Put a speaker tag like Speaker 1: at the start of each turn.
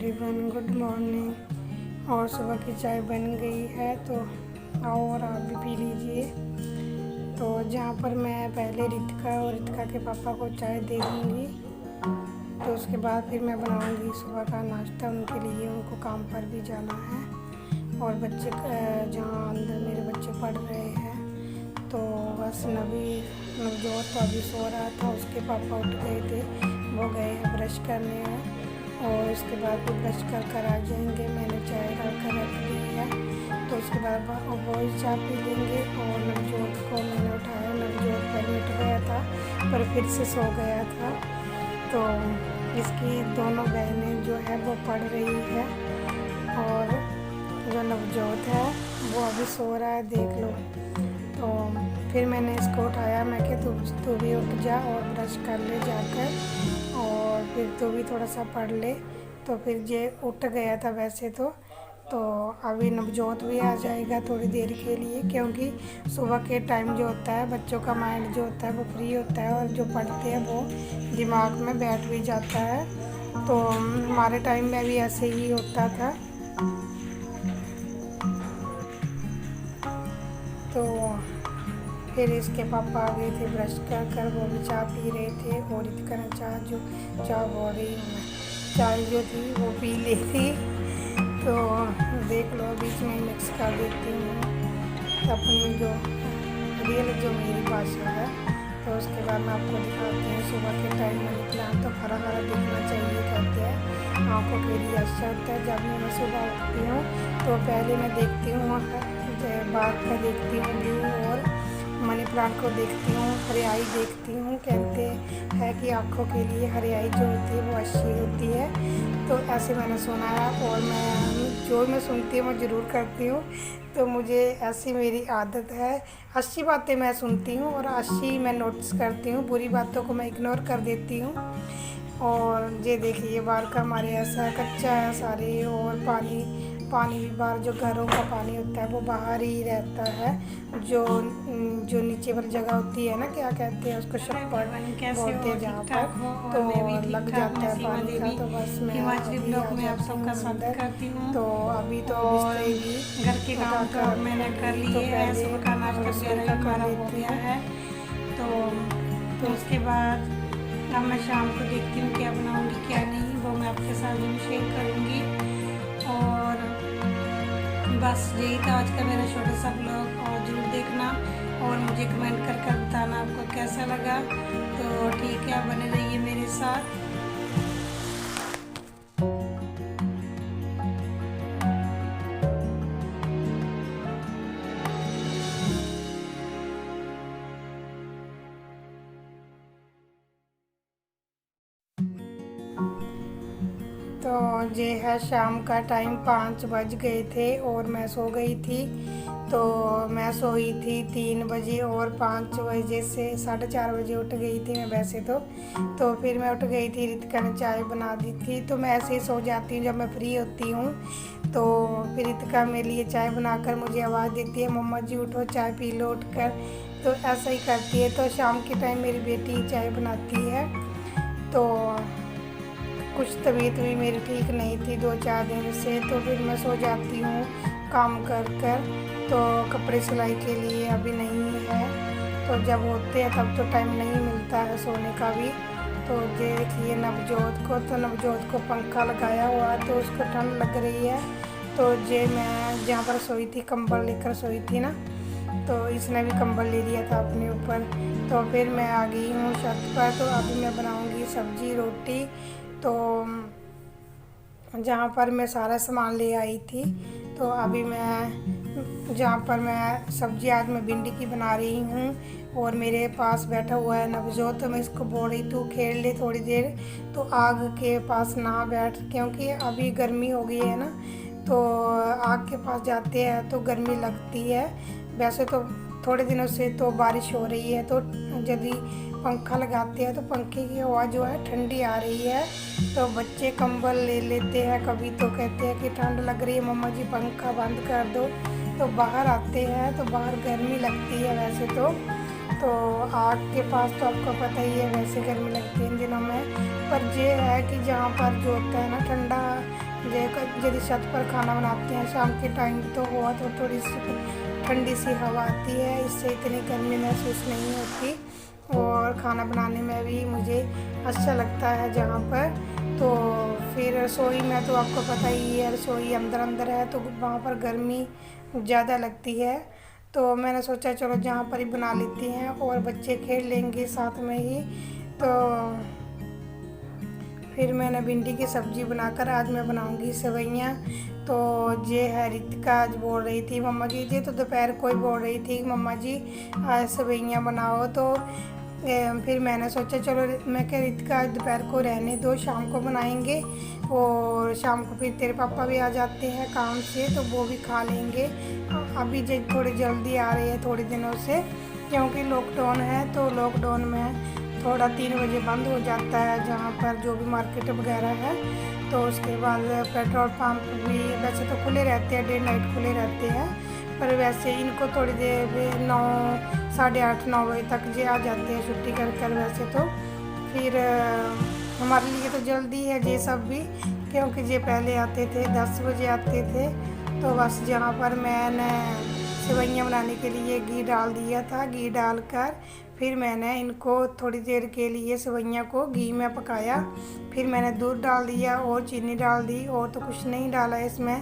Speaker 1: Everyone, good morning. और सुबह की चाय बन गई है तो आओ और आप भी पी लीजिए। तो जहाँ पर मैं पहले रितिका और रितिका के पापा को चाय दे दूँगी, तो उसके बाद फिर मैं बनाऊँगी सुबह का नाश्ता उनके लिए। उनको काम पर भी जाना है और बच्चे जहाँ अंदर मेरे बच्चे पढ़ रहे हैं, तो बस नवजोत तो अभी सो रहा था। उसके पापा उठ गए थे, वो गए हैं ब्रश करने और उसके बाद भी ब्रश कर आ जाएंगे। मैंने चाय डालकर रख ली है, तो उसके बाद वो चाय पी लेंगे। और नवजोत को मैंने उठाया। नवजोत पहले उठ गया था पर फिर से सो गया था। तो इसकी दोनों बहनें जो है वो पढ़ रही है और जो नवजोत है वो अभी सो रहा है, देख लो। तो फिर मैंने इसको उठाया, मैं कि तू भी उठ जा और ब्रश कर ले जाकर, और फिर तू भी थोड़ा सा पढ़ ले। तो फिर ये उठ गया था वैसे तो अभी नवजोत भी आ जाएगा थोड़ी देर के लिए, क्योंकि सुबह के टाइम जो होता है बच्चों का माइंड जो होता है वो फ्री होता है और जो पढ़ते हैं वो दिमाग में बैठ भी जाता है। तो हमारे टाइम में भी ऐसे ही होता था। तो फिर इसके पापा आ गए थे ब्रश कर वो भी चाय पी रहे थे। और इतना चाय हो रही हूँ, चाय जो थी वो पी ली थी। तो देख लो, बीच में मिक्स कर देती हूँ अपनी जो रियल जो मेरी भाषा है। तो उसके बाद मैं आपको दिखाती हूँ सुबह के टाइम में निकला तो हरा हरा दिखना चाहिए, कहते हैं आँखों के लिए अच्छा होता है। जब मैं सुबह उठती हूँ तो पहले मैं देखती हूँ बाग का देखती हूँ व्यू, और मनी प्लांट को देखती हूँ, हरियाली देखती हूँ। कहते हैं कि आँखों के लिए हरियाली जो होती है वो अच्छी होती है। तो ऐसे मैंने सुना है और मैं सुनती हूँ मैं ज़रूर करती हूँ। तो मुझे ऐसी मेरी आदत है, अच्छी बातें मैं सुनती हूँ और अच्छी मैं नोटिस करती हूँ, बुरी बातों को मैं इग्नोर कर देती हूँ। और ये देखिए बाहर का हमारे ऐसा कच्चा है सारे, और पानी भी बाहर जो घरों का पानी होता है वो बाहर ही रहता है। जो नीचे वाली जगह होती है ना, क्या कहते हैं उसको, छप्पर बोलते हैं जहाँ पर, तो लग जाता है पानी का। तो बस मैं
Speaker 2: हिमाचली ब्लॉग में आप सबका स्वागत करती हूँ।
Speaker 1: तो अभी तो
Speaker 2: और
Speaker 1: बिस्तर भी
Speaker 2: घर के काम तो मैंने कर लिए हैं, सुबह का नाश्ता वगैरह हमारा हो गया है। तो उसके बाद अब मैं शाम को देखती हूँ क्या बनाऊँगी क्या नहीं, वो मैं आपके साथ भी शेयर करूँगी। और बस यही था आज का मेरा छोटा सा ब्लॉग, और ज़रूर देखना और मुझे कमेंट कर बताना आपको कैसा लगा। तो ठीक है, बने रहिए मेरे साथ।
Speaker 1: तो ये है शाम का टाइम, 5 बज गए थे और मैं सो गई थी। तो मैं सोई थी 3 बजे और 5 बजे से 4:30 बजे उठ गई थी मैं वैसे तो फिर मैं उठ गई थी, रितिका ने चाय बना दी थी। तो मैं ऐसे ही सो जाती हूँ जब मैं फ्री होती हूँ। तो फिर रितिका मेरे लिए चाय बनाकर मुझे आवाज़ देती है, मम्मा जी उठो चाय पी लो उठकर। तो ऐसा ही करती है। तो शाम के टाइम मेरी बेटी चाय बनाती है। तो कुछ तबीयत भी मेरी ठीक नहीं थी 2-4 दिन से, तो फिर मैं सो जाती हूँ काम कर। तो कपड़े सिलाई के लिए अभी नहीं है, तो जब होते हैं तब तो टाइम नहीं मिलता है सोने का भी। तो देखिए नवजोत को पंखा लगाया हुआ है तो उसको ठंड लग रही है। तो मैं जहाँ पर सोई थी कंबल लेकर सोई थी ना, तो इसने भी कंबल ले लिया था अपने ऊपर। तो फिर मैं आ गई हूँ छत पर। तो अभी मैं बनाऊँगी सब्जी रोटी। तो जहाँ पर मैं सारा सामान ले आई थी, तो अभी मैं जहाँ पर मैं सब्जी आज मैं भिंडी की बना रही हूँ और मेरे पास बैठा हुआ है नवजोत। तो मैं इसको बोल रही तू खेल ले थोड़ी देर, तो आग के पास ना बैठ, क्योंकि अभी गर्मी हो गई है ना, तो आग के पास जाते हैं तो गर्मी लगती है। वैसे तो थोड़े दिनों से तो बारिश हो रही है, तो यदि पंखा लगाते हैं तो पंखे की हवा जो है ठंडी आ रही है। तो बच्चे कंबल ले लेते हैं, कभी तो कहते हैं कि ठंड लग रही है मम्मा जी पंखा बंद कर दो। तो बाहर आते हैं तो बाहर गर्मी लगती है वैसे तो तो आग के पास तो आपको पता ही है वैसे गर्मी लगती है इन दिनों में, पर ये है कि जहाँ पर जो होता है ना ठंडा, यदि छत पर खाना बनाते हैं शाम के टाइम तो हुआ तो थोड़ी सी ठंडी सी हवा आती है, इससे इतनी गर्मी महसूस नहीं होती और खाना बनाने में भी मुझे अच्छा लगता है जहाँ पर। तो फिर रसोई में तो आपको पता ही है रसोई अंदर अंदर है तो वहाँ पर गर्मी ज़्यादा लगती है, तो मैंने सोचा चलो जहाँ पर ही बना लेती हैं और बच्चे खेल लेंगे साथ में ही। तो फिर मैंने भिंडी की सब्ज़ी बनाकर आज मैं बनाऊंगी सेवइयाँ। तो ये है रितिका आज बोल रही थी मम्मा जी, ये तो दोपहर को ही बोल रही थी मम्मा जी आज सेवइयाँ बनाओ, तो फिर मैंने सोचा चलो मैं क्या रितिका आज दोपहर को रहने दो, शाम को बनाएंगे और शाम को फिर तेरे पापा भी आ जाते हैं काम से तो वो भी खा लेंगे। अभी थोड़ी जल्दी आ रही है थोड़े दिनों से क्योंकि लॉकडाउन है, तो लॉकडाउन में थोड़ा 3 बजे बंद हो जाता है जहाँ पर जो भी मार्केट वगैरह है, तो उसके बाद पेट्रोल पंप भी वैसे तो खुले रहते हैं, डे नाइट खुले रहते हैं, पर वैसे इनको थोड़ी देर 9 साढ़े 8 9 बजे तक जे आ जाते हैं छुट्टी कर कर। वैसे तो फिर हमारे लिए तो जल्दी है ये सब भी क्योंकि ये पहले आते थे 10 बजे आते थे, तो बस जहाँ पर मैंने सेवइयाँ बनाने के लिए घी डाल दिया था, घी डालकर फिर मैंने इनको थोड़ी देर के लिए सेवइयाँ को घी में पकाया, फिर मैंने दूध डाल दिया और चीनी डाल दी और तो कुछ नहीं डाला इसमें।